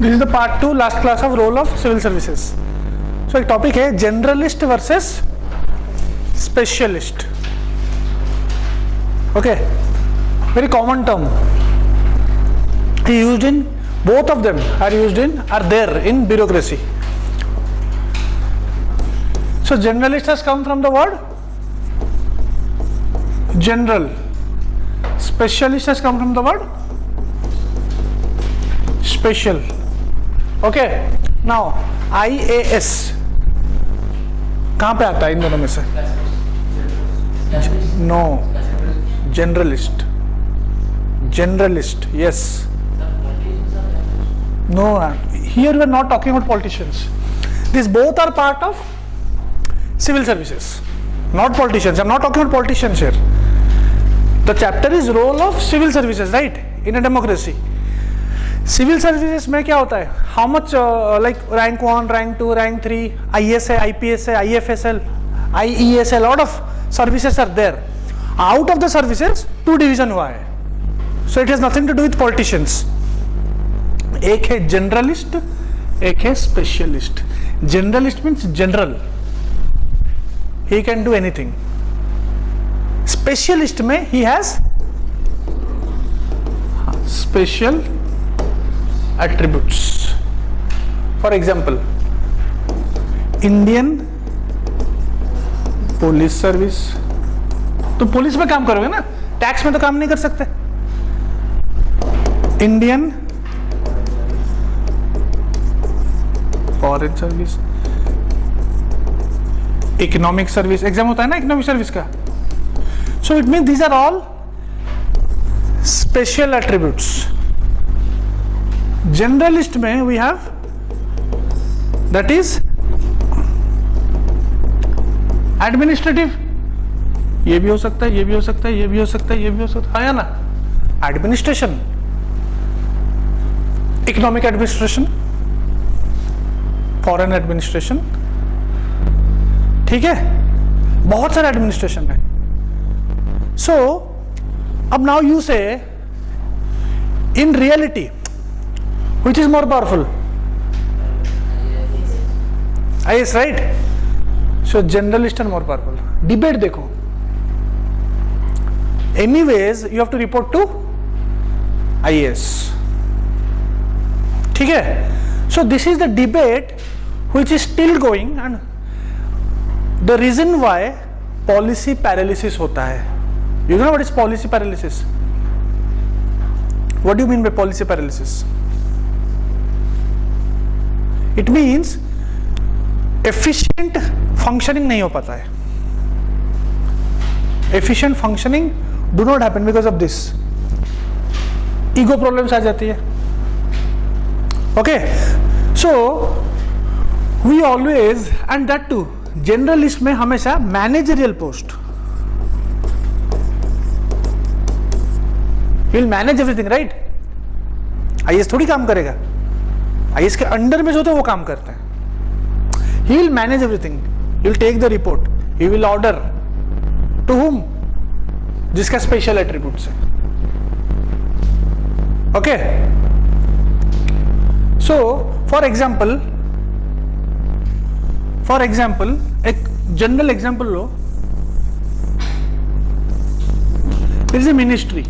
This is the part 2 last class of role of civil services. So एक topic है generalist versus specialist. Okay, very common term used in, both of them are there in bureaucracy. So generalist has come from the word general, specialist has come from the word special. Okay, now IAS कहाँ पे आता है इन दोनों में से? No, generalist, yes. No, here we are not talking about politicians. These both are part of civil services, not politicians. I'm not talking about politicians here. The chapter is role of civil services, right? In a democracy. Civil services में क्या होता है? How much like rank 1, rank 2, rank 3, ISA, IPSA, IFSL, IESL, a lot of services are there. Out of the services, 2 division हुआ है. So it has nothing to do with politicians. एक है generalist, एक है specialist. Generalist means general, he can do anything. Specialist में he has special attributes. For example, Indian police service, तो police में काम करोगे ना, टैक्स में तो काम नहीं कर सकते। Indian foreign service, economic service, exam होता है ना इकोनॉमिक सर्विस का। So it mean these are all special attributes. Generalist में we have that is administrative, ये भी हो सकता है, ये भी हो सकता है, ये भी हो सकता है, ये भी हो सकता है ना। Administration, economic administration, foreign administration, ठीक है, बहुत सारे एडमिनिस्ट्रेशन है। सो अब now you say in reality which is more powerful? IAS, right? So generalist and more powerful. Debate देखो, anyways you have to report to IAS, ठीक है। So this is the debate which is still going, and the reason why policy paralysis होता है. You know what is policy paralysis? What do you mean by policy paralysis? It means efficient functioning नहीं हो पाता है. Efficient functioning do not happen because of this. Ego problems आ जाती है. Okay, so we always, and that too, generalist में हमेशा managerial post. He will manage everything, right? IAS थोड़ी काम करेगा, IAS के अंडर में जो होते हैं वो काम करते हैं. He will manage everything. He will take the report. He will order to whom? जिसका special attributes है. Okay. So, for example, एक general example low. There is a ministry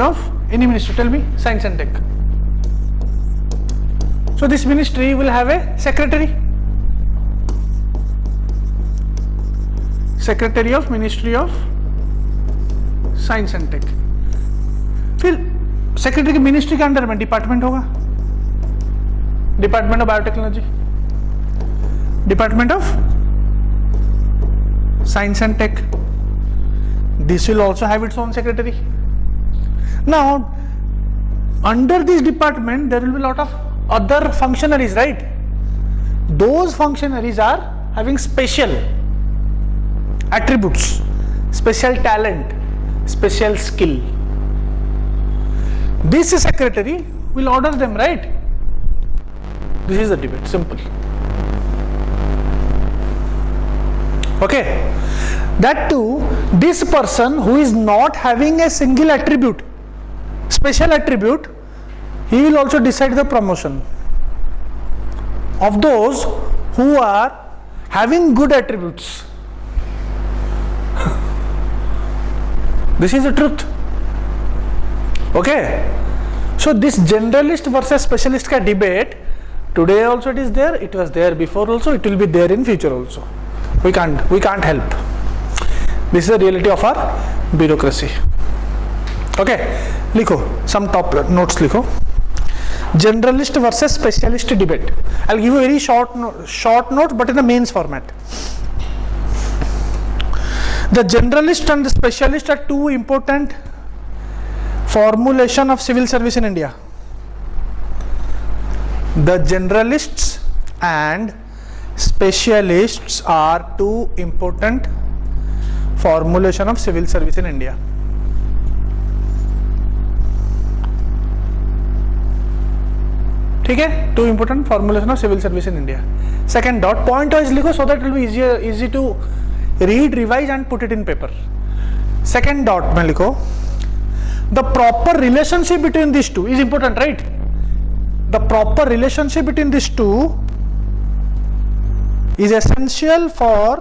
of any ministry. Tell me, science and tech. So this ministry will have a secretary of Ministry of Science and Tech. फिर secretary के ministry के under में department होगा, department of biotechnology, department of science and tech. This will also have its own secretary. Now under this department there will be lot of other functionaries, right? Those functionaries are having special attributes, special talent, special skill. This secretary will order them, right? This is the debate, simple. Okay, that too, this person who is not having a single attribute, special attribute, he will also decide the promotion of those who are having good attributes. This is the truth. Okay, so this generalist versus specialist ka debate, today also it is there, it was there before also, it will be there in future also. We can't help. This is the reality of our bureaucracy. Okay, लिखो some top notes लिखो. Generalist versus specialist debate. I'll give you a very short note, but in the mains format. The generalist and the specialist are two important formulation of civil service in India. The generalists and specialists are two important formulation of civil service in India. ठीक है, two important formulation of civil service in India. Second dot, point wise लिखो so that it will be easy to read, revise and put it in paper. Second dot में लिखो, the proper relationship between these two is important, right? The proper relationship between these two is essential for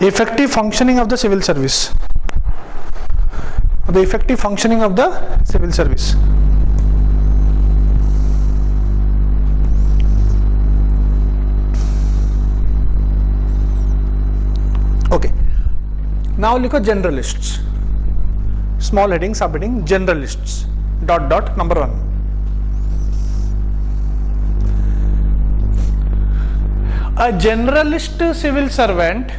effective functioning of the civil service. The effective functioning of the civil service. Okay, now लिखो generalists, small heading, subheading, generalists, dot, number 1. A generalist civil servant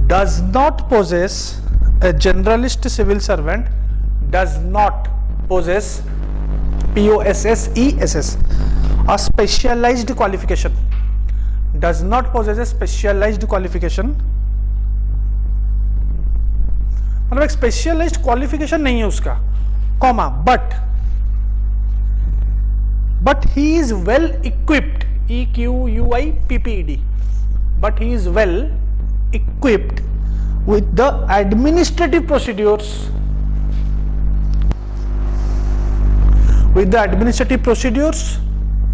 does not possess POSSESS a specialized qualification. Does not possess a specialized qualification. मतलब एक specialized qualification नहीं है उसका, comma, but he is well equipped, EQUIPPED, but he is well equipped with the administrative procedures,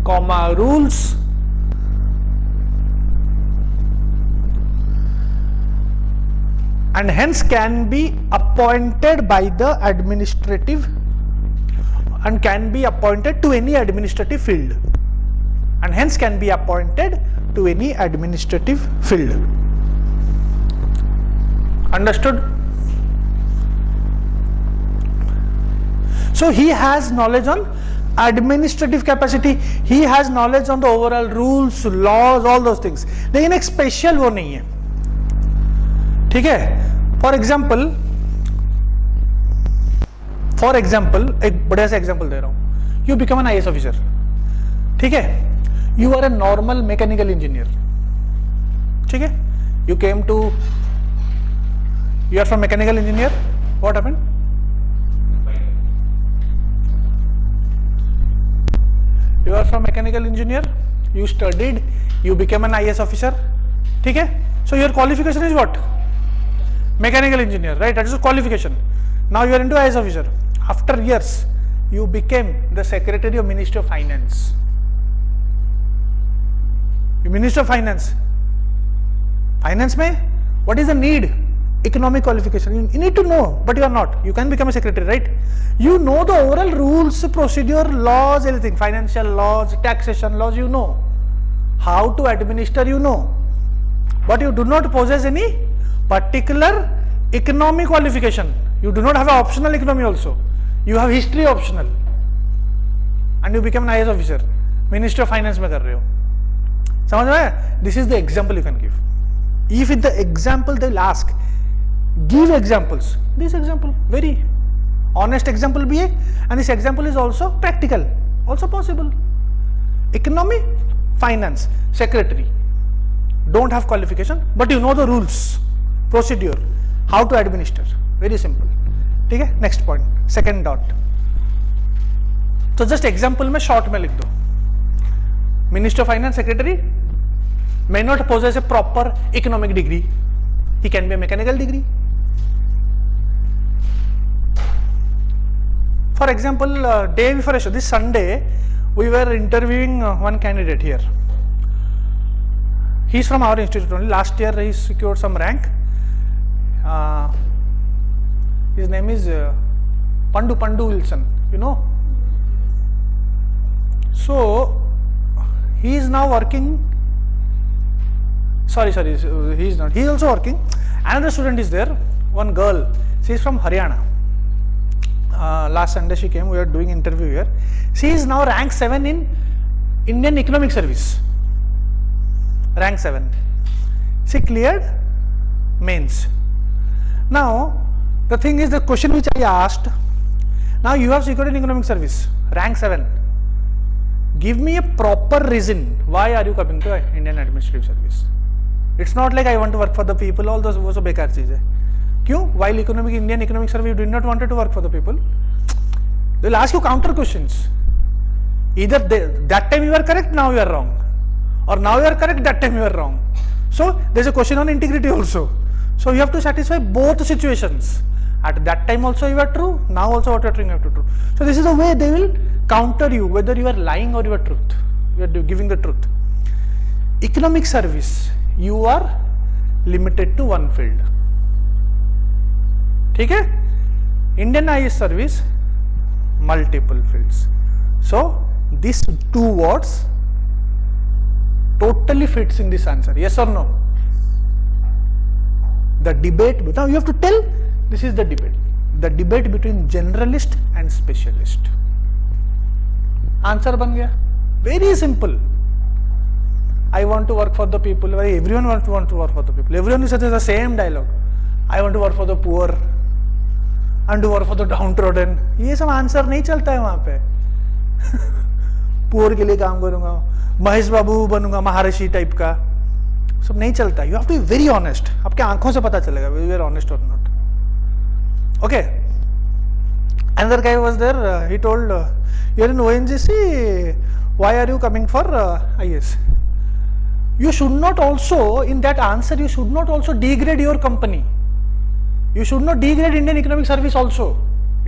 comma, rules, and hence can be appointed by the administrative and can be appointed to any administrative field, Understood? So he has knowledge on administrative capacity, he has knowledge on the overall rules, laws, all those things, लेकिन एक special वो नहीं है. ठीक है, for example एक बढ़िया सा एग्जाम्पल दे रहा हूं. You become an IAS officer. ठीक है, you are a normal mechanical engineer. ठीक है, you came to, you are from mechanical engineer, what happened? You are from mechanical engineer, you studied, you became an IAS officer. ठीक है, so your qualification is what? Mechanical engineer, right? That is your qualification. Now you are into IAS officer. After years, you became the secretary of Ministry of Finance. Ministry of Finance. Finance में, what is the need? Economic qualification. You need to know, but you are not. You can become a secretary, right? You know the overall rules, procedure, laws, everything, financial laws, taxation laws, you know. How to administer, you know. But you do not possess any particular economic qualification. You do not have an optional economy also. You have history optional. And you become an IAS officer. Ministry of Finance में कर रहे हो. समझ में आया? This is the example you can give. If in the example they will ask, give examples. This example, very honest example भी है, and this example is also practical, also possible. Economy, finance, secretary, don't have qualification, but you know the rules, procedure, how to administer. Very simple. ठीक है, next point, second dot. तो just example में short में लिख दो. Minister of Finance secretary, may not possess a proper economic degree. He can be a mechanical degree. For example, day before this Sunday, we were interviewing one candidate here. He is from our institute only. Last year he secured some rank. His name is Pandu Wilson, you know. So he is now working. Sorry, he is not. He is also working. Another student is there. One girl. She is from Haryana. Last Sunday she came. We are doing interview here. She is now rank 7 in Indian Economic Service. Rank 7. She cleared mains. Now the thing is, the question which I asked. Now you have secured in Economic Service. Rank 7. Give me a proper reason. Why are you coming to Indian Administrative Service? It's not like I want to work for the people. All those वो सब बेकार चीज है. क्यों? While Indian Economic Service, you did not want to work for the people. They will ask you counter questions. Either that time you are correct, now you are wrong, or now you are correct, that time you are wrong. So there is a question on integrity also. So you have to satisfy both situations. At that time also you are true. Now also what you are doing you have to true. So this is the way they will counter you, whether you are lying or you are truth. You are giving the truth. Economic Service, you are limited to one field. ठीक है? Indian IAS Service, multiple fields. So these two words totally fits in this answer. Yes or no? The debate. Now you have to tell. This is the debate. The debate between generalist and specialist. Answer बन गया. Very simple. I want to work for the people. Everyone want to work for the people. Everyone is the same dialogue. I want to work for the poor. And to work for the downtrodden. ये सब answer नहीं चलता है वहां पे. Poor के लिए काम करूंगा, महेश बाबू बनूंगा, महर्षि टाइप का सब नहीं चलता. You have to be very honest. आपके आंखों से पता चलेगा यू आर ऑनेस्ट और not. Okay. Another guy was there. He told, "You are in ONGC. Why are you coming for IAS?" You should not also, in that answer, you should not also degrade your company. You should not degrade Indian Economic Service also.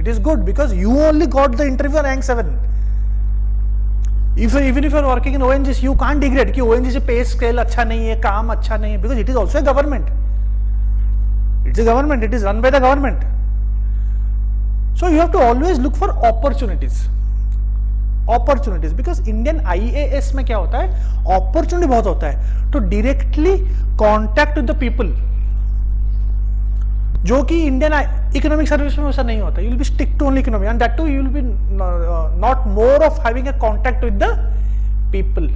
It is good because you only got the interview rank 7. Even if you are working in ONGC, you can't degrade कि ONGC pay scale अच्छा नहीं है, काम अच्छा नहीं है, because it is also a government. It's a government. It is run by the government. So you have to always look for opportunities. Opportunities, because Indian IAS में क्या होता है, opportunity बहुत होता है to directly contact with the people, जो कि Indian Economic Service में वैसा नहीं होता. You will be stick to only economy, and that too you will be not more of having a contact with the people.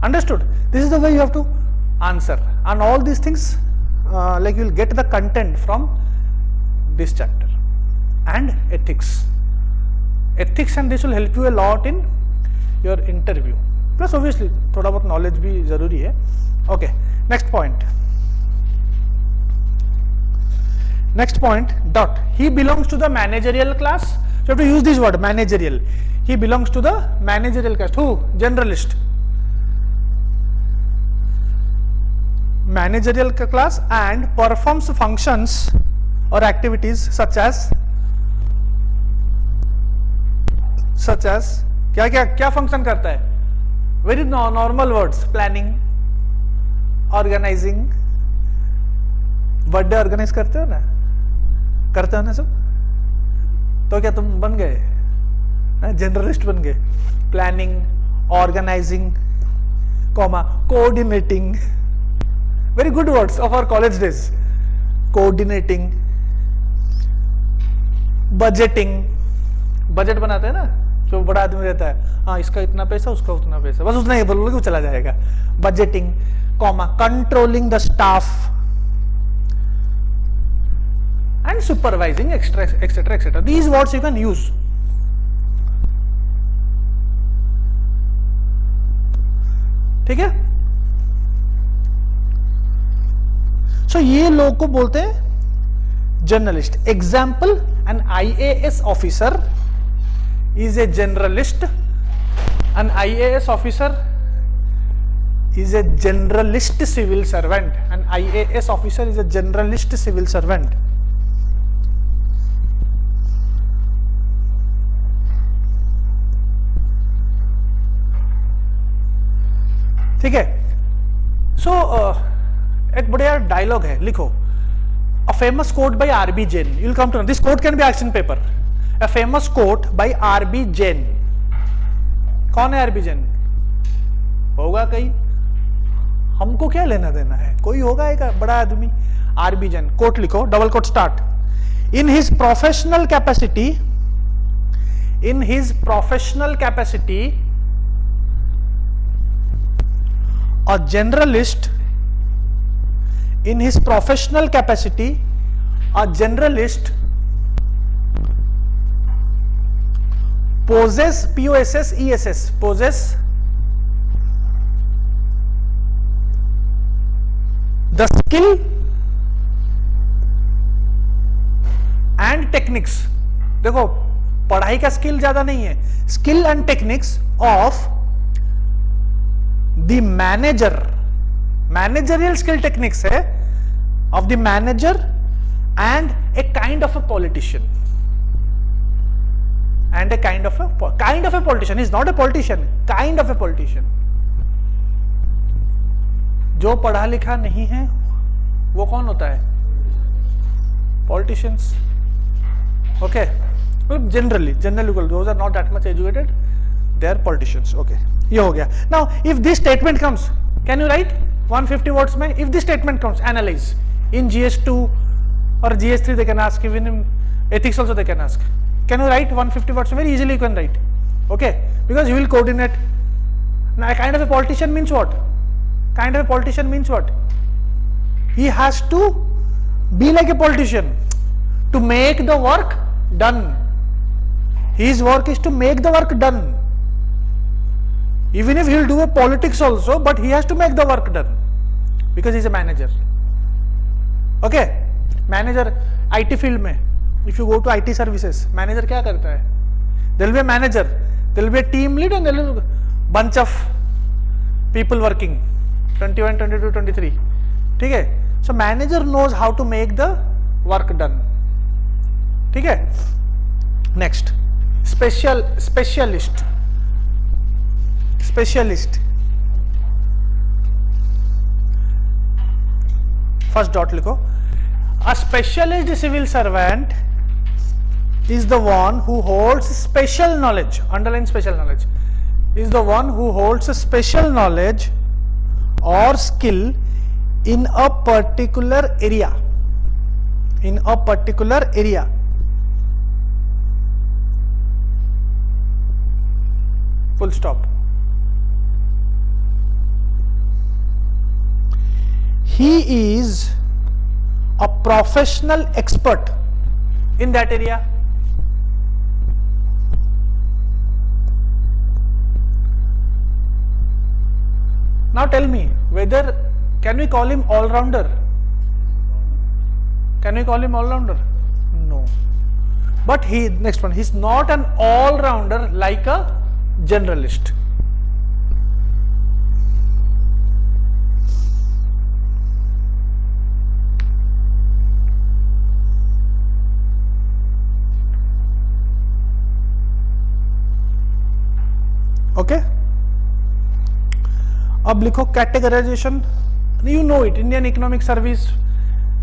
Understood? This is the way you have to answer, and all these things like you will get the content from this chapter. And ethics. Ethics and this will help you a lot in your interview. Plus obviously थोड़ा बहुत knowledge भी जरूरी है. Okay, next point. Next point, dot. He belongs to the managerial class. So you have to use this word, managerial. He belongs to the managerial class. Who? Generalist. Managerial class, and performs functions or activities such as क्या function करता है? Very normal words. Planning, organizing. Birthday organize करते हो ना सब? तो क्या तुम बन गए जनरलिस्ट बन गए? Planning, organizing, comma, coordinating. Very good words of our college days. Coordinating, budgeting. Budget बनाते हैं ना, जो बड़ा आदमी रहता है, हाँ इसका इतना पैसा, उसका उतना पैसा, बस उतना ही बोलोगे वो चला जाएगा. Budgeting, comma, controlling the staff and supervising, etc. These words you can use. ठीक है? So ये लोग को बोलते हैं journalist. Example, an IAS officer is a generalist. An IAS officer is a generalist civil servant. An IAS officer is a generalist civil servant. ठीक है. So एक बढ़िया डायलॉग है, लिखो. A famous quote by R.B. Jain. You will come to know. This quote can be asked in paper. A famous quote by R.B. Jain. कौन है R.B. Jain? होगा कहीं, हमको क्या लेना देना है, कोई होगा एक बड़ा आदमी. R.B. Jain. कोट लिखो, double quote start. In his professional capacity, a generalist, in his professional capacity, a generalist possess, P-O-S-S-E-S-S, possess the skill and techniques. देखो पढ़ाई का स्किल ज्यादा नहीं है, skill and techniques of the manager. Managerial skill techniques है of the manager and a kind of a politician. And a kind of a politician. He is not a politician, kind of a politician. जो पढ़ा लिखा नहीं है वो कौन होता है? Politicians. Okay. Generally, those are not that much educated. They are politicians. Okay. ये हो गया. Now, if this statement comes, can you write 150 words में? If this statement comes, analyze. In GS2 or GS3 they can ask. Even in ethics also they can ask. Can you write 150 words? Very easily you can write. Okay, because you will coordinate. Now, a kind of a politician means what? Kind of a politician means what? He has to be like a politician to make the work done. His work is to make the work done. Even if he will do a politics also, but he has to make the work done because he is a manager. Okay, manager IT field में. If you go to IT services, manager क्या करता है? There will be a manager, there will be a team lead, and there will be a bunch of people working. 21, 22, 23. ठीक है? So manager knows how to make the work done. ठीक है? Next, specialist. First dot लिखो. A specialist civil servant is the one who holds special knowledge. Underline special knowledge. Is the one who holds a special knowledge or skill in a particular area. In a particular area. Full stop. He is a professional expert in that area. Now tell me, whether can we call him all-rounder? Can we call him all-rounder? No. But next one, he's not an all-rounder like a generalist. Okay. अब लिखो categorization. You know it. Indian Economic Service.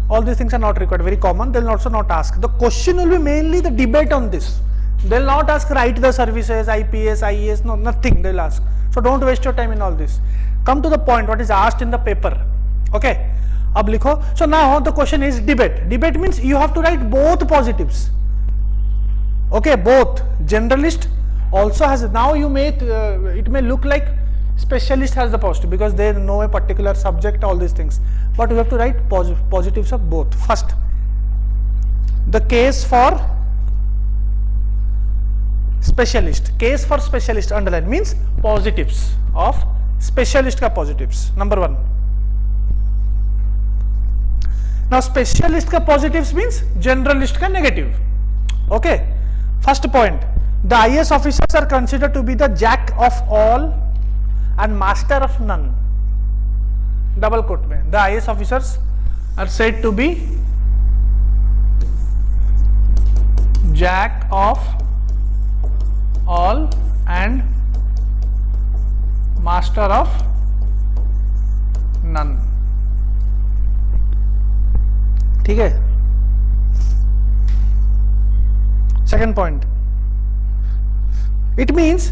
All these things are not required. Very common. They'll also not ask. The question will be mainly the debate on this. They'll not ask write the services, IPS, IES. No, nothing. They'll ask. So don't waste your time in all this. Come to the point. What is asked in the paper? Okay. अब लिखो. So now the question is debate. Debate means you have to write both positives. Okay, both. Generalist also has. Now you may it may look like specialist has the positive because they know a particular subject, all these things, but you have to write positives of both. First, the case for specialist. Case for specialist, underline, means positives of specialist ka positives. Number one. Now specialist ka positives means generalist ka negative. Okay. First point, the IAS officers are considered to be the jack of all and master of none. Double quote में, the IAS officers are said to be jack of all and master of none. ठीक है. Second point, it means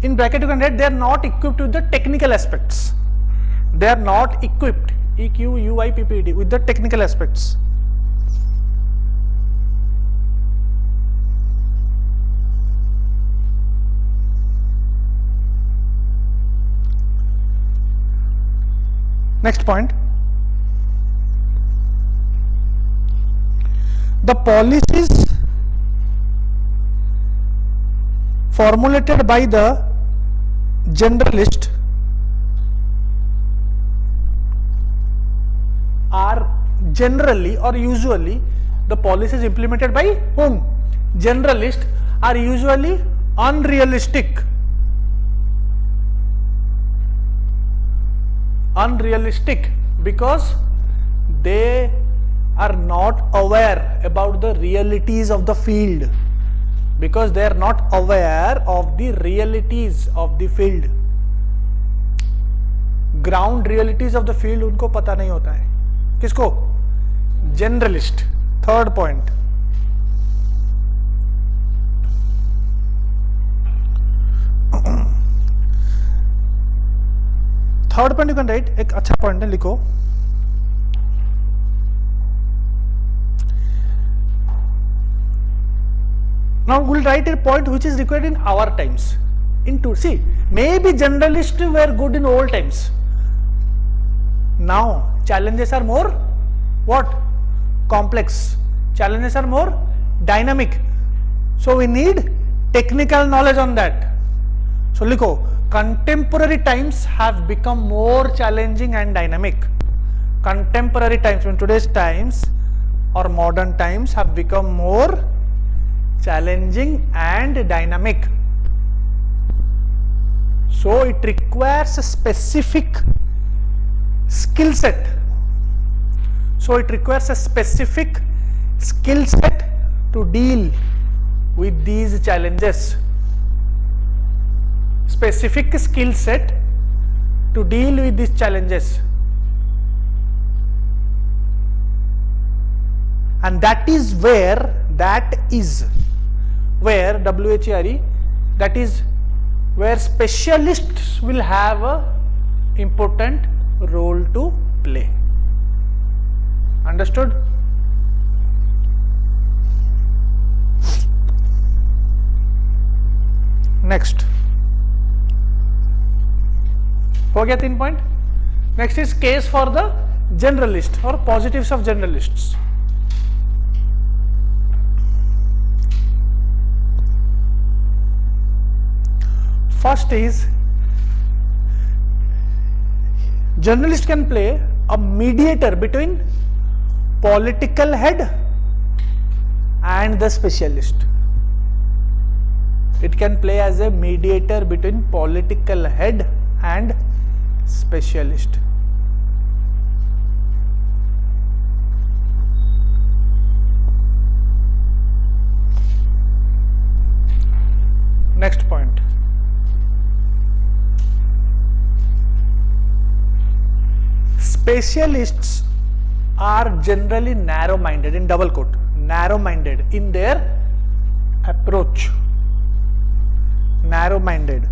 in bracket you can write they are not equipped with the technical aspects. They are not equipped, EQUIPPED, with the technical aspects. Next point, the policies formulated by the generalist are generally or usually, the policies implemented by whom? Generalist are usually unrealistic. Unrealistic because they are not aware about the realities of the field. Because they are not aware of the realities of the field. Ground realities of the field उनको पता नहीं होता है. किसको? Generalist. Third point. Third point you can write, एक अच्छा point है, लिखो. Now we'll write a point which is required in our times. See, maybe generalists were good in old times. Now challenges are more what? Complex. Challenges are more dynamic. So we need technical knowledge on that. So likho, contemporary times have become more challenging and dynamic. Contemporary times, in today's times or modern times, have become more challenging and dynamic. So it requires a specific skill set. So it requires a specific skill set to deal with these challenges. Specific skill set to deal with these challenges. And that is where WHERE, that is where specialists will have a important role to play. Understood? Next. हो गया 3 point. Next is case for the generalist or positives of generalists. First is, journalist can play a mediator between political head and the specialist. It can play as a mediator between political head and specialist. Next point. Specialists are generally narrow-minded, in double quote, narrow-minded in their approach. Narrow-minded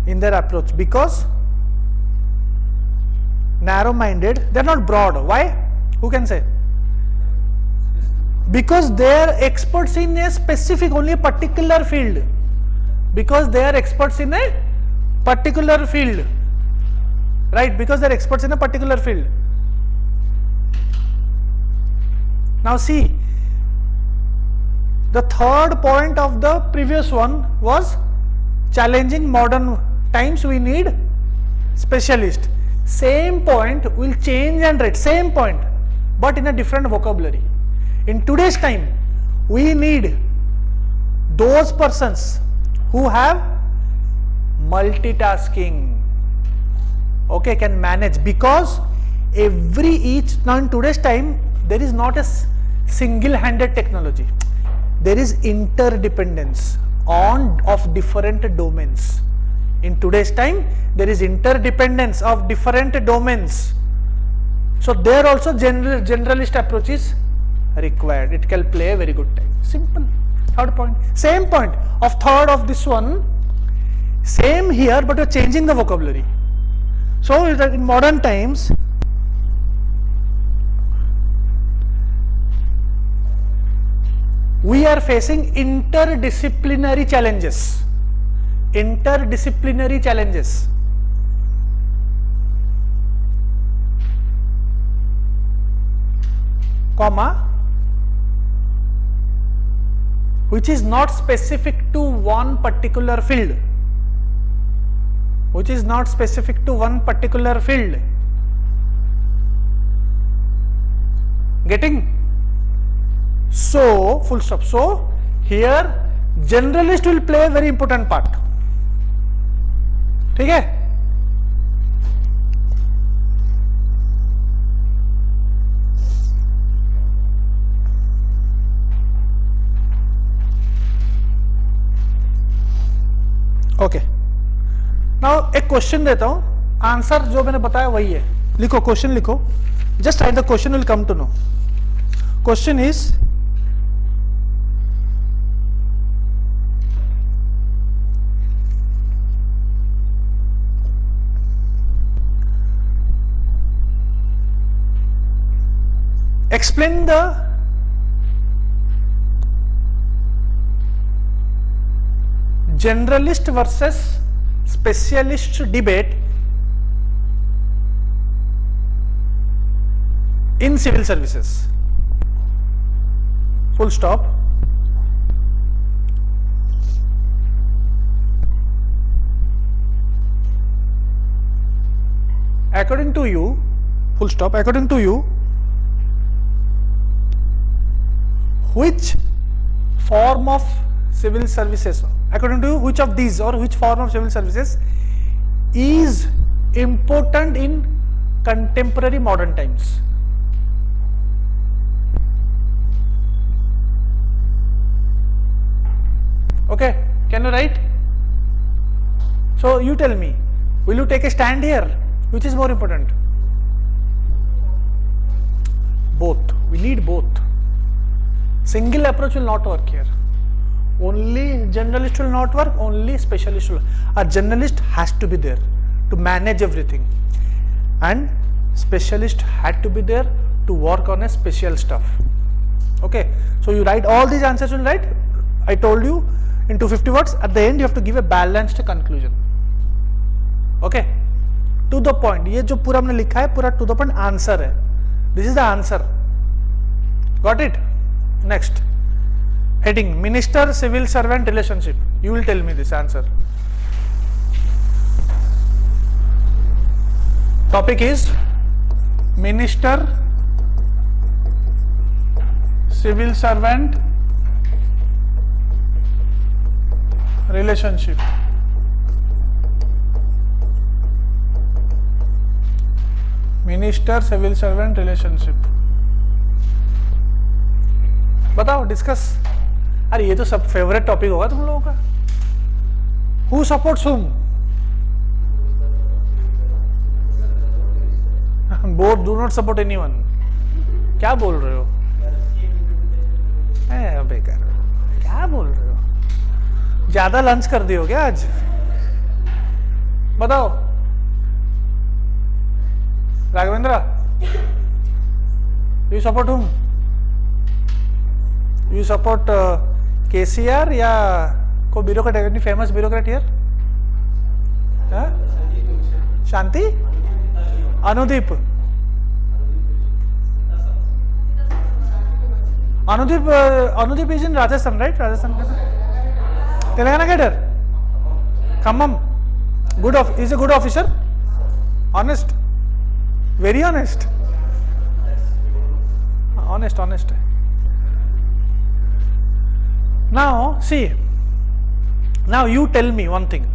in their approach because narrow-minded, they are not broad. Why? Who can say? Because they are experts in a specific, only a particular field. Because they are experts in a particular field. Right? Because they are experts in a particular field. Now see, the third point of the previous one was challenging modern times we need specialist. Same point will change and write, same point, but in a different vocabulary. In today's time, we need those persons who have multitasking. okay, can manage, because now in today's time there is not a single-handed technology. There is interdependence of different domains. In today's time, there is interdependence of different domains. So there also generalist approach is required. It can play a very good time. Simple. Third point. Same point of third of this one. Same here, but we are changing the vocabulary. So in modern times, we are facing interdisciplinary challenges. Interdisciplinary challenges. Comma, which is not specific to one particular field. Which is not specific to one particular field. Getting? So, full stop. So, here generalist will play a very important part. ठीक है? Okay, now एक question देता हूं, answer जो मैंने बताया वही है. लिखो, क्वेश्चन लिखो, just write the question, will come to know. Question is, explain the generalist versus specialist debate in civil services. Full stop. According to you, full stop, according to you, which form of civil services, according to you, which of these or which form of civil services is important in contemporary modern times? Okay, can you write? So you tell me, will you take a stand here? Which is more important? Both. We need both. Single approach will not work here. Only generalist will not work, only specialist will. A generalist has to be there to manage everything, and specialist had to be there to work on a special stuff. Okay, so you write all these answers, will write. I told you in 250 words. At the end you have to give a balanced conclusion. Okay, to the point. ये जो पूरा हमने लिखा है पूरा to the point answer है. This is the answer. Got it? Next heading, minister civil servant relationship. You will tell me this answer. Topic is minister civil servant relationship. Minister civil servant relationship. बताओ, discuss. अरे ये तो सब favourite topic होगा तुम लोगों का. Who supports whom? Both do not support anyone. क्या बोल रहे हो? बेकार. क्या बोल रहे हो? ज्यादा लंच कर दियो क्या आज? बताओ. Raghavendra, you support whom? You support KCR या को bureaucrat? Any famous bureaucrat here? Shanti? Anudeep? Anudeep is in Rajasthan, right? Rajasthan. Telangana cadre? Khammam. Is a good officer? Honest? Very honest. Honest. Now see, now you tell me one thing.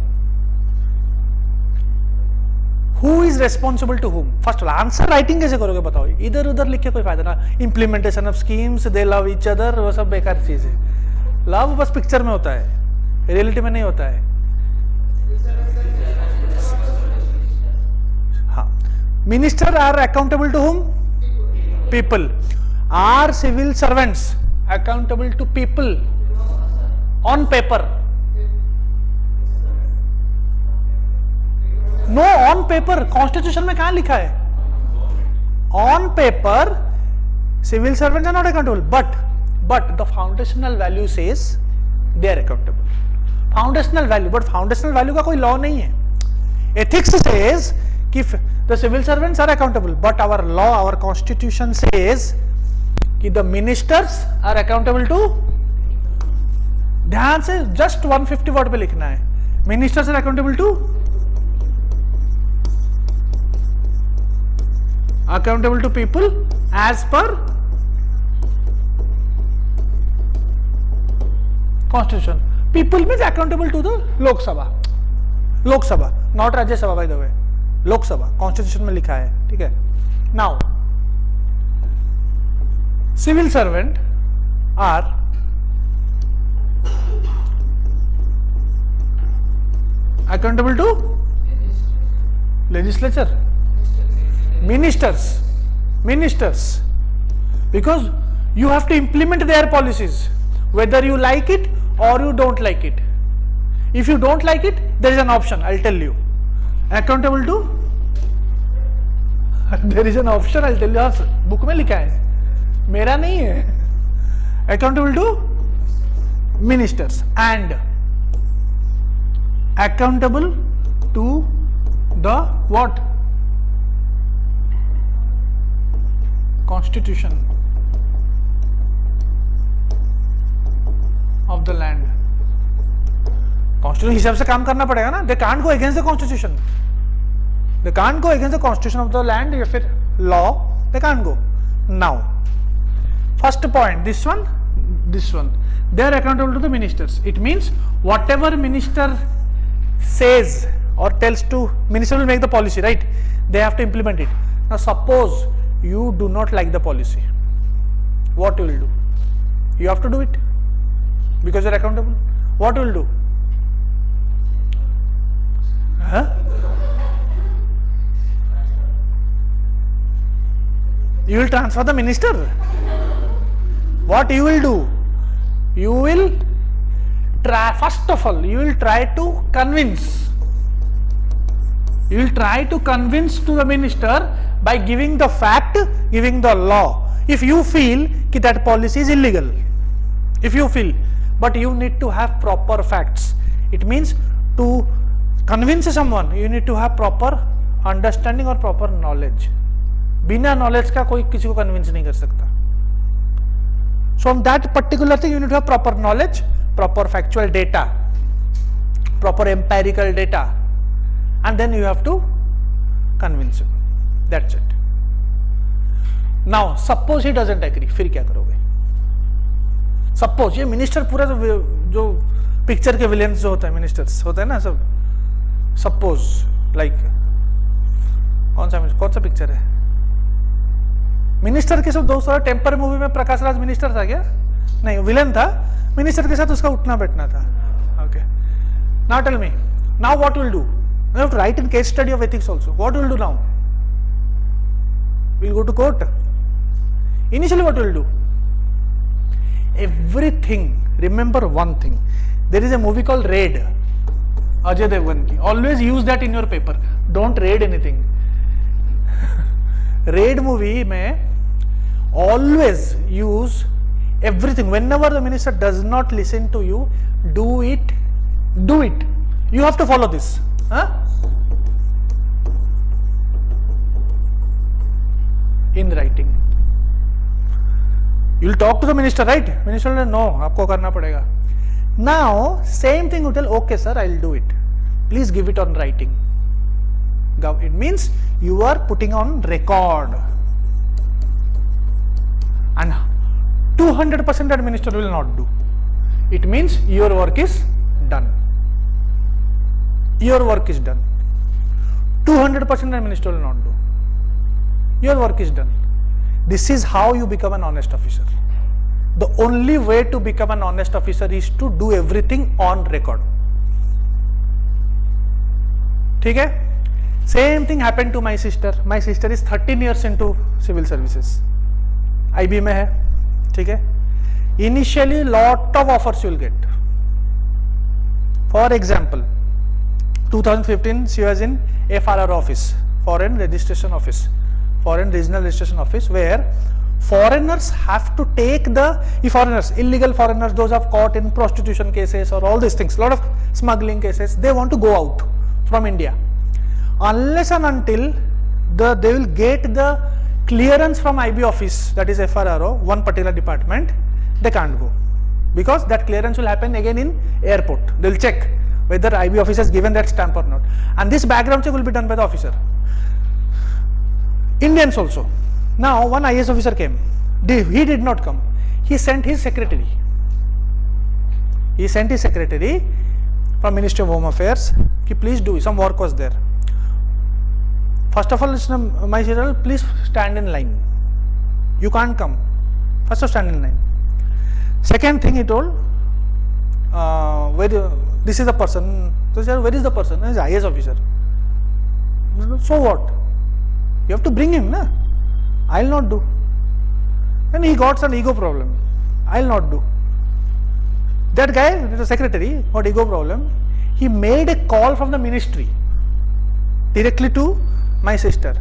Who is responsible to whom? First of all, answer writing कैसे करोगे बताओ? इधर उधर लिख के कोई फायदा ना. Implementation of schemes, they love each other, वो सब बेकार चीज है. लव बस पिक्चर में होता है, रियलिटी में नहीं होता है. हाँ. Minister are accountable to whom? People. Are civil servants accountable to people? On paper. No, on paper. Constitution में कहाँ लिखा है? On paper, civil servants are not accountable. But the foundational value says they are accountable. Foundational value, but foundational value का कोई law नहीं है. Ethics says कि the civil servants are accountable, but our law, our constitution says कि the ministers are accountable to. ध्यान से just 150 word पे लिखना है. Ministers are accountable to. Accountable to people as per constitution. People means accountable to the Lok Sabha, not Rajya Sabha by the way. Lok Sabha constitution में लिखा है, ठीक है. Now civil servant are accountable to legislature. Ministers, because you have to implement their policies, whether you like it or you don't like it. If you don't like it, there is an option, I'll tell you. Accountable to, there is an option, I'll tell you. Book में लिखा है, मेरा नहीं है. Accountable to ministers and accountable to the what? Constitution of the land. Constitution हिसाब से काम करना पड़ेगा ना. They can't go against the constitution. They can't go against the constitution of the land या फिर law. They can't go. Now, first point, this one. They are accountable to the ministers. It means whatever minister says or tells to, minister will make the policy, right? They have to implement it. Now suppose you do not like the policy, what you will do? You have to do it because you are accountable. What you will do? You will transfer the minister. What you will do? You will try, first of all, you will try to convince. You will try to convince to the minister by giving the fact, giving the law. If you feel that policy is illegal, if you feel, but you need to have proper facts. It means to convince someone, you need to have proper understanding or proper knowledge. बिना knowledge का कोई किसी को convince नहीं कर सकता. So on that particular thing, you need to have proper knowledge, proper factual data, proper empirical data, and then you have to convince him. That's it. Now suppose he doesn't agree, फिर क्या करोगे? Suppose ये minister पूरा जो picture के villains जो होता है, मिनिस्टर्स होता है ना सब. Suppose like कौन सा पिक्चर है? मिनिस्टर के सब दोस्त वाला टेम्पर मूवी में प्रकाश राज मिनिस्टर था क्या? नहीं, विलेन था. मिनिस्टर के साथ उसका उठना बैठना था. Okay. Now tell me. Now what will do? You have to write in case study of ethics also. What will do now? We'll go to court. Initially what will do? Everything. Remember one thing. There is a movie called Raid. Ajay Devgan ki. Always use that in your paper. Don't raid anything. Raid movie mein always use everything. Whenever the minister does not listen to you, do it. You have to follow this. In writing. You will talk to the minister, right? Minister will say, no, आपको करना पड़ेगा. Now, same thing you tell, okay sir, I will do it. Please give it on writing. It means you are putting on record. And 200% that minister will not do. It means your work is done. Your work is done. 200% the minister will not do. Your work is done. This is how you become an honest officer. The only way to become an honest officer is to do everything on record. ठीक है? Same thing happened to my sister. My sister is 13 years into civil services. IB में है, ठीक है? Initially, lot of offers you will get. For example, 2015 she was in FRR office, Foreign Registration Office, Foreign Regional Registration Office, where foreigners have to take foreigners, illegal foreigners, those have caught in prostitution cases or all these things, lot of smuggling cases, they want to go out from India. Unless and until they will get the clearance from IB office, that is FRRO, one particular department, they can't go. Because that clearance will happen again in airport. They will check whether IB office has given that stamp or not. And this background check will be done by the officer. Indians also. Now one IAS officer came. He did not come. He sent his secretary. He sent his secretary from Ministry of Home Affairs. Please do. Some work was there. First of all, my general, please stand in line. You can't come. First of all, stand in line. Second thing he told, this is the person. So he said, where is the person? He is IAS officer. So what? You have to bring him, na? I will not do. And he got some ego problem. I will not do. That guy, the secretary, got ego problem. He made a call from the ministry directly to my sister.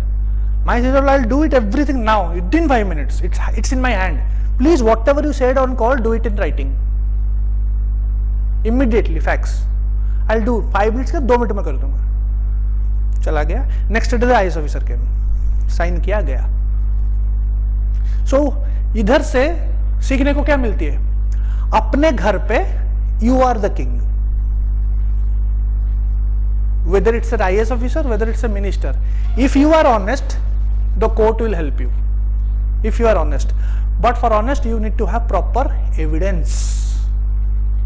My sister, I will do it everything now, within 5 minutes. It's in my hand. Please, whatever you said on call, do it in writing. Immediately, fax. I'll do 5 minutes का 2 minute में कर दूंगा. चला गया. Next day the IAS officer came. Sign किया गया. So इधर से सीखने को क्या मिलती है? अपने घर पे you are the king. Whether it's an IAS officer, whether it's a minister. If you are honest, the court will help you. If you are honest. But for honest, you need to have proper evidence.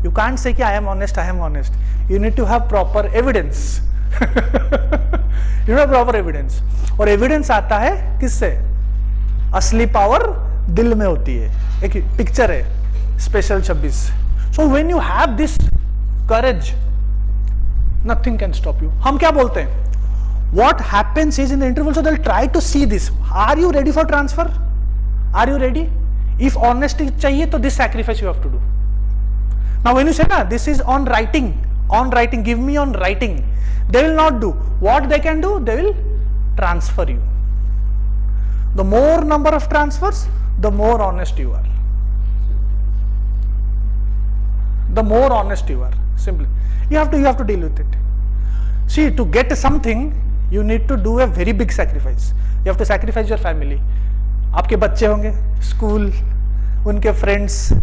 You can't say कि I am honest, I am honest. You need to have proper evidence. You have proper evidence. और evidence आता है किससे? असली power दिल में होती है. एक पिक्चर है special 26. So when you have this courage, nothing can stop you. हम क्या बोलते हैं? What happens is in the interval, so they'll try to see this. Are you ready for transfer? Are you ready? If honesty चाहिए तो this sacrifice you have to do. Now when you say na, this is on writing, give me on writing, they will not do. What they can do? They will transfer you. The more number of transfers, the more honest you are. The more honest you are. Simply, you have to deal with it. See, to get something, you need to do a very big sacrifice. You have to sacrifice your family. आपके बच्चे होंगे, school, उनके friends,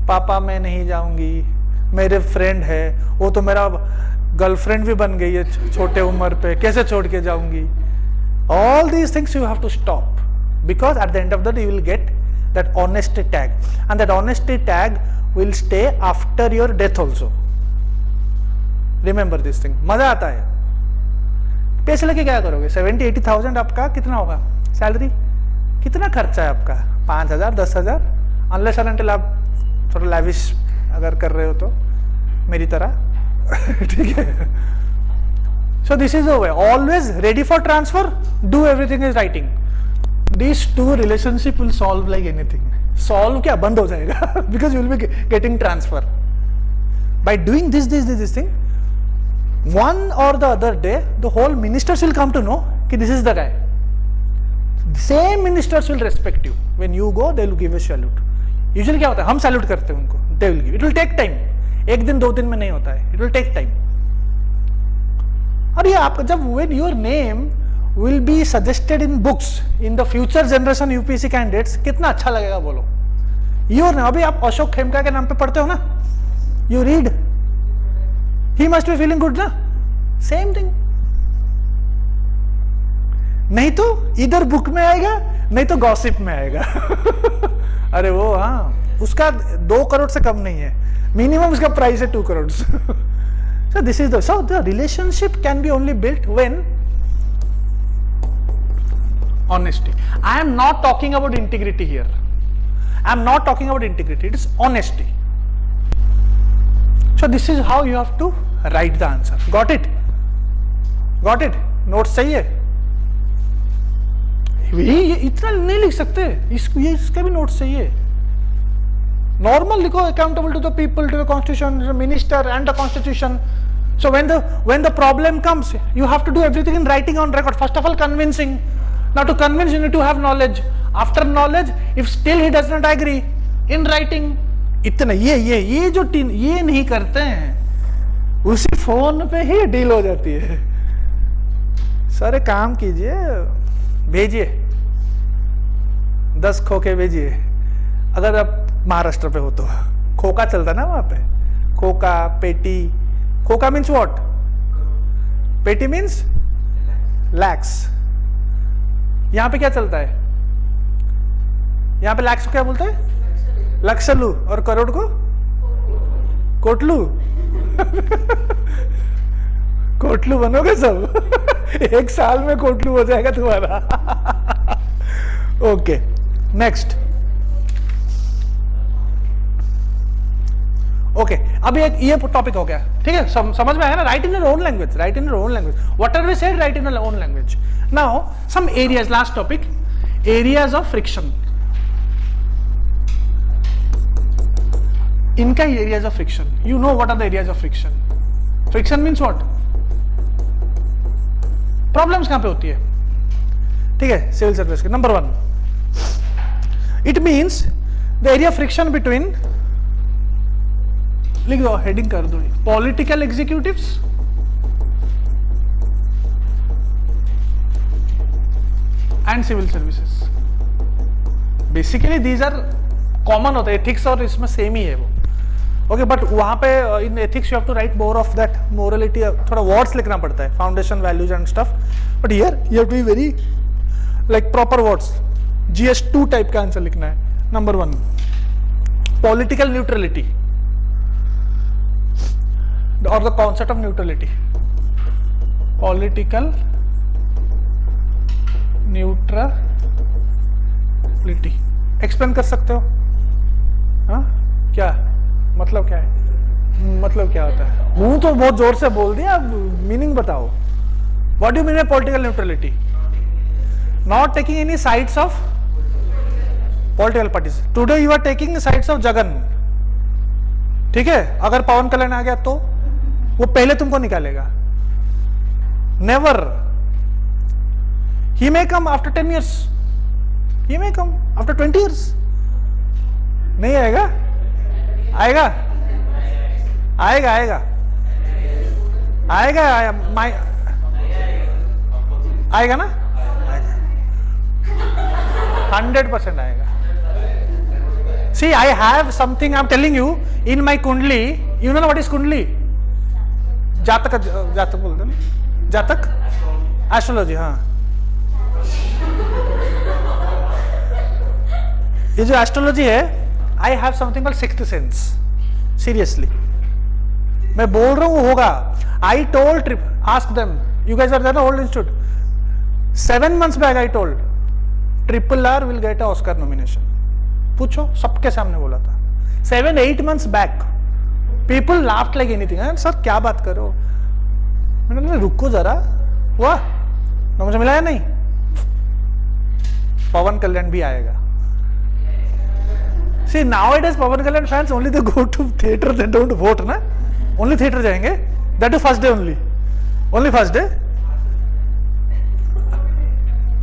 पापा मैं नहीं जाऊंगी, मेरे friend है, वो तो मेरा गर्लफ्रेंड भी बन गई है छोटे उम्र पे, कैसे छोड़ के जाऊंगी? All these things you have to stop, because at the end of the day you will get that honesty tag, and that honesty tag will stay after your death also. Remember this thing. मजा आता है. पैसे लेके क्या करोगे? 70-80,000 आपका कितना होगा सैलरी? कितना खर्चा है आपका? 5,000, 10,000, अनलेस एंड अनटिल आप थोड़ा लैविश अगर कर रहे हो तो मेरी तरह. ठीक है. So this is the way. Always ready for transfer. Do everything is writing. These two relationship will solve like anything. Solve क्या? बंद हो जाएगा. Because you will be getting transfer. By doing this thing, one or the other day, the whole ministers will come to know कि this is the guy. The same ministers will respect you. When you go, they will give a salute. Usually क्या होता है? हम salute करते हैं उनको. They will give. It will take time. एक दिन 2 दिन में नहीं होता है. It will take time. और ये आपका जब when your name will be suggested in books in the future generation UPSC candidates, कितना अच्छा लगेगा बोलो. Your name, अभी आप अशोक खेमका के नाम पे पढ़ते हो ना? You read. He must be feeling good ना? Same thing. नहीं तो इधर बुक में आएगा, नहीं तो गॉसिप में आएगा. अरे वो हाँ, उसका 2 करोड़ से कम नहीं है. मिनिमम उसका प्राइस है 2 crore. So this is the relationship can be only built when Honesty. I am not talking about integrity here. I am not talking about integrity. It is honesty. So this is how you have to write the answer. Got it? Got it? Notes चाहिए? ये इतना नहीं लिख सकते, इसके भी notes चाहिए. Normal लिखो, accountable to the people, to the constitution, to the minister and the constitution. So when the problem comes, you have to do everything in writing on record. First of all, convincing. Now to convince, you need to have knowledge. After knowledge, if still he does not agree, in writing. इतना ये जो ये नहीं करते हैं, उसी phone पे ही deal हो जाती है. सारे काम कीजिए, भेजिए 10 खोखे भेजिए. अगर आप महाराष्ट्र पे हो तो खोका चलता ना वहां पे, खोका, पेटी. खोका मीन्स व्हाट? पेटी मीन्स लैक्स. यहां पे क्या चलता है? यहां पे लैक्स को क्या बोलते हैं? लक्षलू. और करोड़ को कोटलू. कोटलू बनोगे सब. एक साल में कोटलू हो जाएगा तुम्हारा. Okay, next. ओके, अभी ये टॉपिक हो गया. ठीक है, समझ में आया ना? Write in your own language. Write in your own language. Whatever we said, write in your own language. Now some areas. Last topic, areas of friction. इनका areas of friction. You know what are the areas of friction? Friction means what? Problems कहां पे होती है? ठीक है, civil service के. Number 1, it means the area of friction between, लिख दो, हेडिंग कर दो, political executives and civil services. Basically these are common होते हैं. एथिक्स और इसमें सेम ही है वो. ओके, बट वहां पे in ethics you have to write more of that morality. थोड़ा वर्ड्स लिखना पड़ता है, foundation values and stuff. But here you have to be very like proper words. GS2 type का आंसर लिखना है. नंबर 1, पॉलिटिकल न्यूट्रलिटी और the concept of neutrality. Political neutrality explain कर सकते हो? हाँ, क्या मतलब? क्या है मतलब? क्या होता है? मुंह तो बहुत जोर से बोल दिया, मीनिंग बताओ. What do you mean by political neutrality? Not taking any sides of political parties. Today you are taking sides of Jagan. ठीक है, अगर पवन कल्याण आ गया तो वो पहले तुमको निकालेगा. नेवर. ही मे कम आफ्टर 10 years. ही मे कम आफ्टर 20 years. नहीं आएगा? आएगा आएगा आएगा आएगा आएगा ना? 100% आएगा. See, I have something I'm telling you in my कुंडली. You know what is कुंडली? जातक बोलते हैं ना, जातक एस्ट्रोलॉजी. हाँ, ये जो एस्ट्रोलॉजी है, I have something called sixth sense. Seriously, मैं बोल रहा हूँ होगा. I told ask them. You guys are there, old institute. 7 months back I told RRR will get a Oscar nomination. पूछो, सबके सामने बोला था. 7-8 months back. People laughed like anything. Sir क्या बात करो? मैंने बोला रुको जरा. वाह, मुझे मिला या नहीं? पवन कल्याण भी आएगा. See, nowadays Pawan Kalyan fans only they go to theater, they don't vote ना. Only theater जाएंगे. That is first day only. Only first day.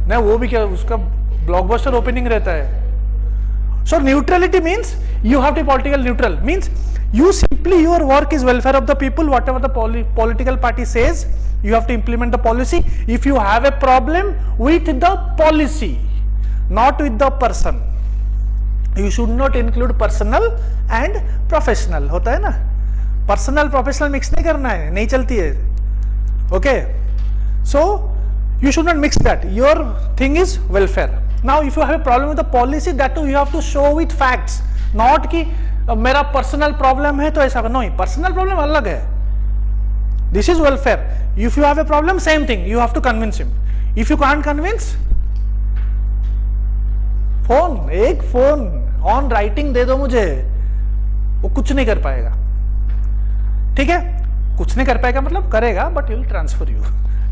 नहीं, वो भी क्या, उसका blockbuster opening रहता है. So neutrality means you have to be political neutral. Means you simply, your work is welfare of the people. Whatever the political party says, you have to implement the policy. If you have a problem with the policy, not with the person, you should not include personal and professional. होता है ना, personal professional mix नहीं करना है, नहीं चलती है. Okay, so you should not mix that. Your thing is welfare. Now if you have a problem with the policy, that too you have to show with facts. Not कि मेरा personal problem है तो ऐसा. No, personal problem अलग है. This is welfare. If you have a problem, same thing. You have to convince him. If you can't convince, phone, एक phone on writing दे दो मुझे, वो कुछ नहीं कर पाएगा, ठीक है? कुछ नहीं कर पाएगा मतलब करेगा, but he will transfer you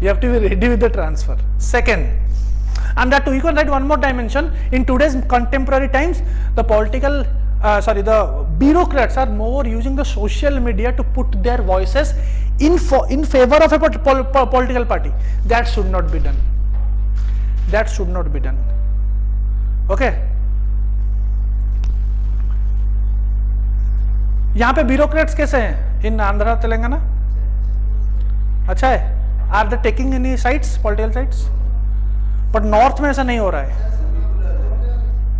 have to be ready with the transfer. Second, and that too you can write one more dimension. In today's contemporary times, the the bureaucrats are more using the social media to put their voices in favor of a political party. That should not be done. That should not be done. Okay. यहाँ पे bureaucrats कैसे हैं इन आंध्रा तेलंगाना? अच्छा है. Are they taking any sides, political sides? But north में ऐसा नहीं हो रहा है.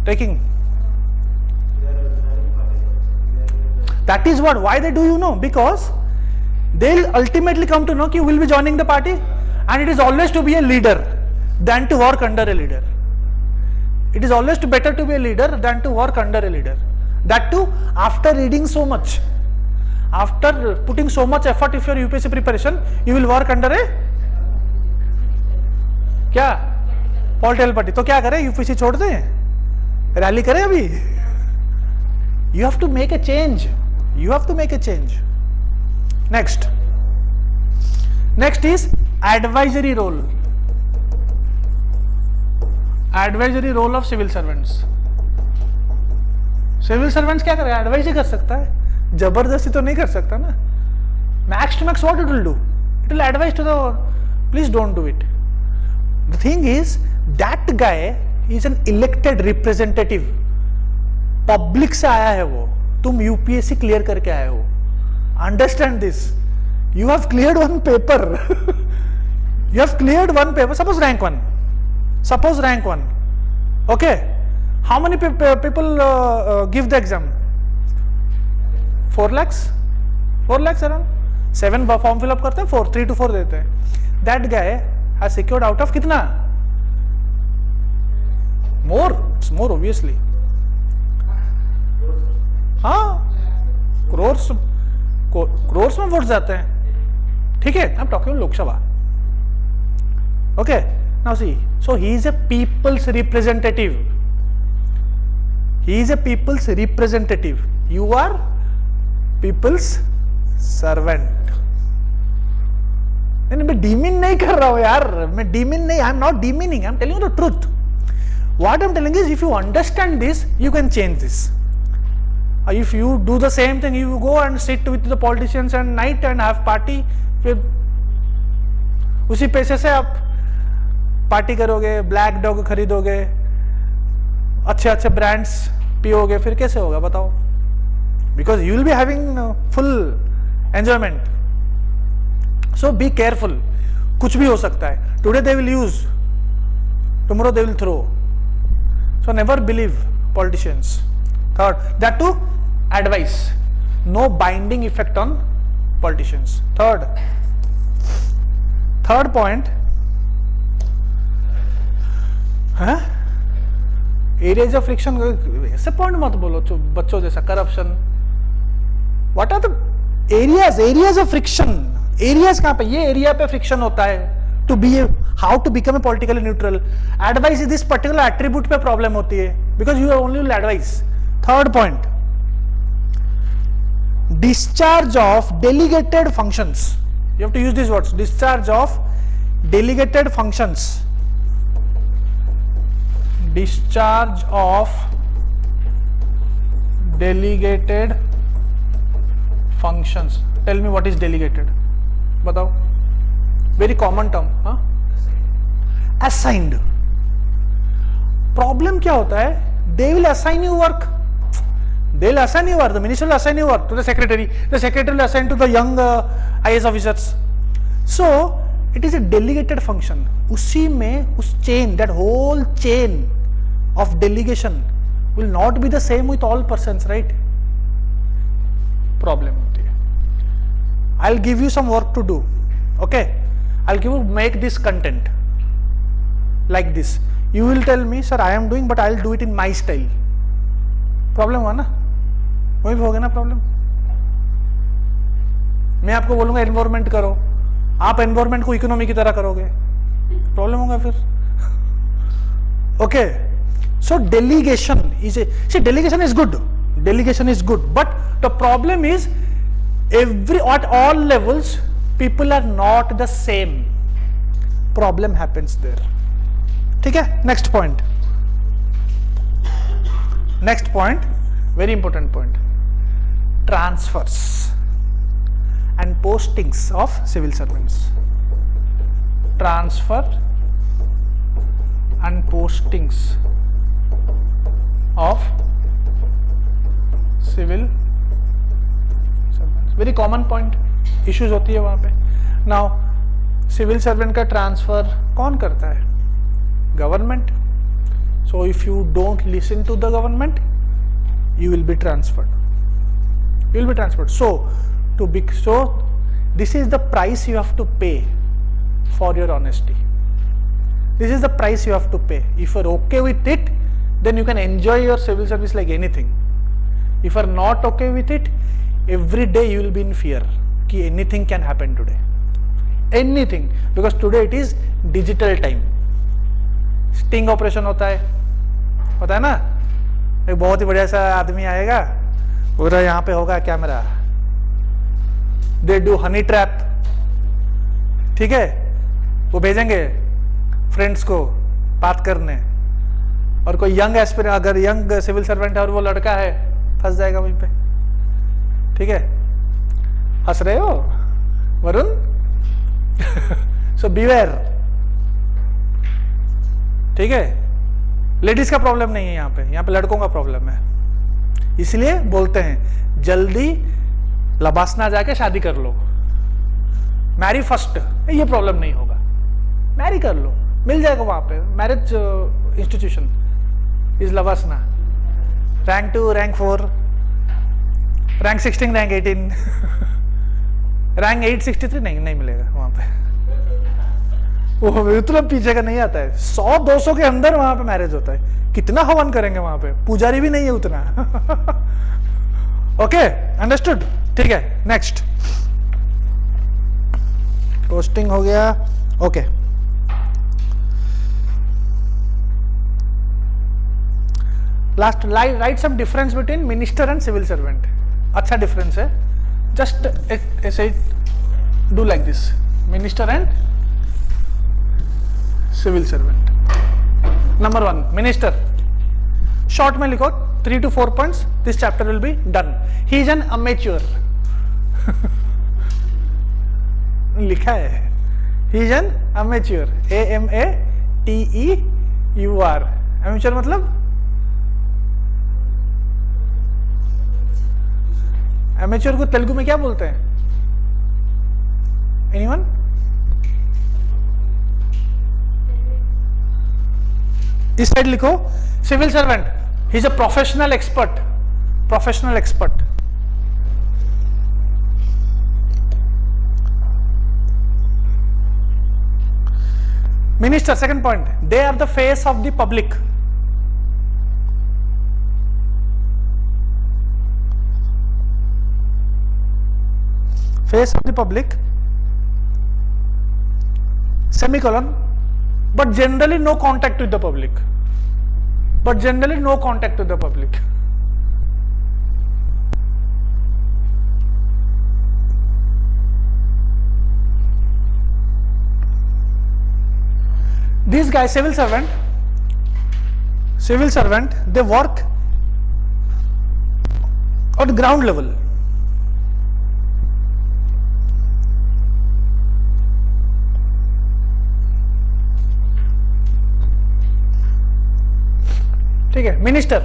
Taking. That is what, why they do you know? Because they will ultimately come to know कि will be joining the party and it is always to be a leader than to work under a leader. It is always better to be a leader than to work under a leader. That too, after reading so much, after putting so much effort if your UPSC preparation, you will work under a क्या political party. तो क्या करें, UPSC छोड़ दें, rally करें अभी? You have to make a change. You have to make a change. Next is advisory role. Advisory role of civil servants. Civil servants क्या करेगा? एडवाइज ही कर सकता है, जबरदस्ती तो नहीं कर सकता ना. Max to max what it will do? It will advise to the please don't do it. The thing is that guy is an elected representative. Public से आया है वो, तुम यूपीएससी क्लियर करके आए हो. Understand this. You have cleared one paper. You have cleared one paper. Suppose rank 1. Suppose rank 1. Okay. How many people give the exam? 4 lakhs? 4 lakhs around? 7 form fill up करते हैं, 3 to 4 देते हैं. That guy has secured out of कितना? More. It's more obviously. हाँ, crores में vote जाते हैं. ठीक है, I'm talking Lok Sabha. Okay. Now see, so he is a people's representative. He is a people's representative. You are people's servant. नहीं, मैं demean नहीं कर रहा हूँ यार, मैं demean नहीं, I'm not demeaning, I'm telling you the truth. What I'm telling is, if you understand this, you can change this. If you do the same thing, you go and sit with the politicians at night and have party, फिर उसी पैसे से आप party करोगे, black dog खरीदोगे, अच्छे अच्छे brands पियोगे, फिर कैसे होगा बताओ? Because you will be having full enjoyment. So be careful. कुछ भी हो सकता है. Today they will use, tomorrow they will throw. So never believe politicians. Third, that too advice. No binding effect on politicians. Third point, areas of friction. ऐसे point मत बोलो बच्चों जैसा, corruption. What are the areas of friction? Areas कहां पे? ये area पे friction होता है. To be how to become a politically neutral. Advice this particular attribute पे प्रॉब्लम होती है, because you only will advice. Third point, discharge of delegated functions. You have to use this words. Discharge of delegated functions. Discharge of delegated functions. Tell me what is delegated. बताओ. Very common term. हाँ? Assigned. Problem क्या होता है? They will assign you work. They will assign you work. The minister will assign you work to the secretary. The secretary will assign to the young IAS officers. So it is a delegated function. उसी में उस chain, that whole chain of delegation will not be the same with all persons, right? Problem होती है. I'll give you some work to do. Okay? I'll give you, make this content like this. You will tell me, sir, I am doing, but I'll do it in my style. Problem हुआ ना? वही भी हो गया ना problem? मैं आपको बोलूंगा एनवायरमेंट करो, आप एनवायरमेंट को इकोनॉमी की तरह करोगे, प्रॉब्लम होगा फिर. Okay. So delegation is delegation is good. Delegation is good, but the problem is at all levels people are not the same. Problem happens there. ठीक है? Next point. Next point, very important point. Transfers and postings of civil servants. Transfer and postings of civil servants. Very common point. Issues होती है वहाँ पे. Now, civil servant का transfer कौन करता है? Government. So if you don't listen to the government, you will be transferred. You will be transferred. So this is the price you have to pay for your honesty. This is the price you have to pay. If you are okay with it, then you can enjoy your civil service like anything. If you are not okay with it, every day you will be in fear कि anything can happen today. Anything, because today it is digital time. Sting operation होता है ना? एक बहुत ही बढ़िया सा आदमी आएगा, पूरा यहाँ पे होगा camera. They do honey trap. ठीक है? वो भेजेंगे फ्रेंड्स को बात करने, और कोई यंग एस्पिरेंट, अगर यंग सिविल सर्वेंट है और वो लड़का है, फंस जाएगा वहीं पे. ठीक है? हंस रहे हो वरुण? सो बीवेयर. ठीक है? लेडीज का प्रॉब्लम नहीं है यहाँ पे लड़कों का प्रॉब्लम है. इसलिए बोलते हैं जल्दी लबासना जाके शादी कर लो. मैरी फर्स्ट, ये प्रॉब्लम नहीं होगा. मैरी कर लो, मिल जाएगा वहां पे. Marriage institution is LBSNAA. Rank 2, rank 4, rank 16, rank 18, rank 863 नहीं मिलेगा वहां पे. वो मतलब पीछे का नहीं आता है. 100-200 के अंदर वहां पे मैरिज होता है. कितना हवन करेंगे वहां पे? पुजारी भी नहीं है उतना. Okay, understood? ठीक है, नेक्स्ट. पोस्टिंग हो गया. Okay, last right some difference between minister and civil servant. अच्छा डिफरेंस है. जस्ट ऐसे do like this, minister and civil servant. Number 1, minister. Short में लिखो 3 to 4 points. This chapter will be done. He is an amateur. लिखा है, he is an amateur. AMATEUR. Amateur मतलब amateur को तेलुगु में क्या बोलते हैं? एनीवन? इस साइड लिखो civil servant. He is a professional expert. Professional expert. Minister, second point, they are the face of the public. Face of the public, semicolon, but generally no contact with the public. But generally no contact with the public. These guys, civil servant, they work on ground level. ठीक है? Minister,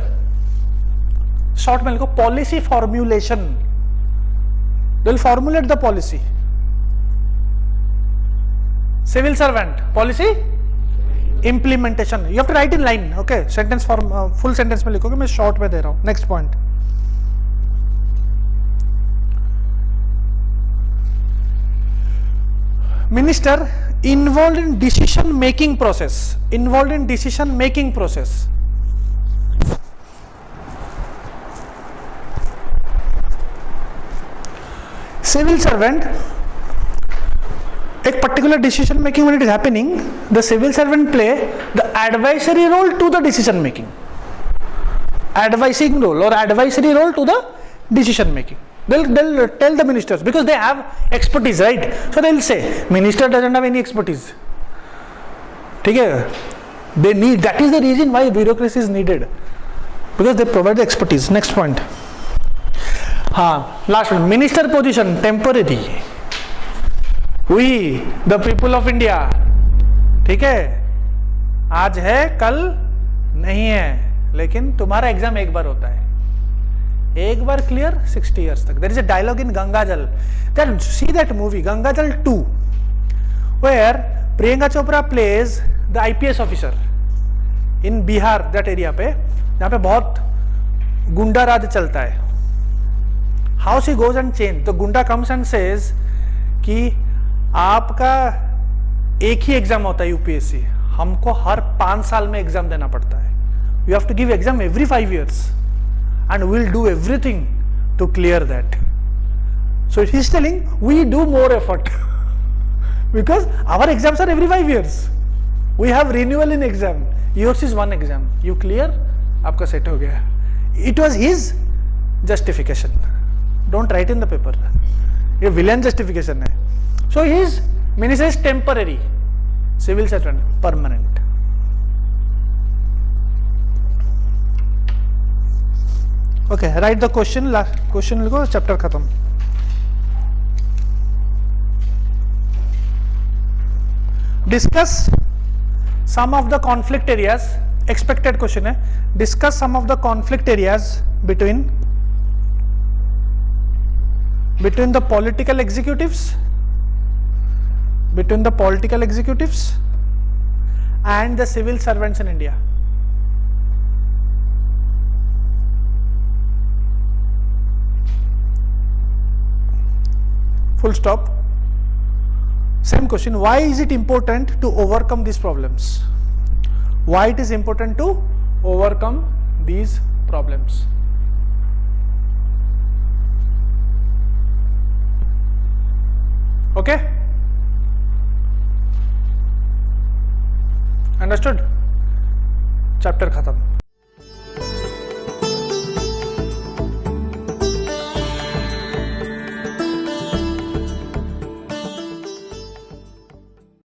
short में लिखो policy formulation. They will formulate the policy. Civil servant, policy implementation. You have to write in line. Okay, sentence form full sentence में लिखोगे, मैं short में दे रहा हूं. Next point. Minister involve in decision making process. Involve in decision making process. Civil servant, a particular decision making when it is happening, the civil servant play the advisory role to the decision making. advising role or advisory role to the decision making. They'll tell the ministers because they have expertise, right? So they'll say minister doesn't have any expertise. ठीक है? They need, that is the reason why bureaucracy is needed, because they provide the expertise. Next point. हाँ, last one. Minister position temporary. We the people of India, ठीक है, आज है कल नहीं है, लेकिन तुम्हारा एग्जाम एक बार होता है, एक बार क्लियर 60 years तक. There is a dialogue in Gangajal. Then see that movie Gangajal 2, where Priyanka Chopra plays the IPS officer in Bihar, that area पे, जहाँ पे बहुत गुंडा राज चलता है. How she goes and change. The गुंडा comes and says कि आपका एक ही एग्जाम होता है यूपीएससी, हमको हर 5 साल में एग्जाम देना पड़ता है. You have to give exam every 5 years and we'll do everything to clear that. So he's telling we do more effort because our exams are every 5 years. We have renewal in exam. Yours is one exam. You clear, आपका set हो गया. It was his justification. Don't write in the paper. ये villain justification है. So his minister is temporary, civil servant permanent. Okay, write the question. Last question लिखो, chapter खत्म. Discuss some of the conflict areas. Expected question है. Discuss some of the conflict areas between the political executives, and the civil servants in India. Full stop. Same question. Why is it important to overcome these problems? Why it is important to overcome these problems? Okay? Understood? Chapter khatam.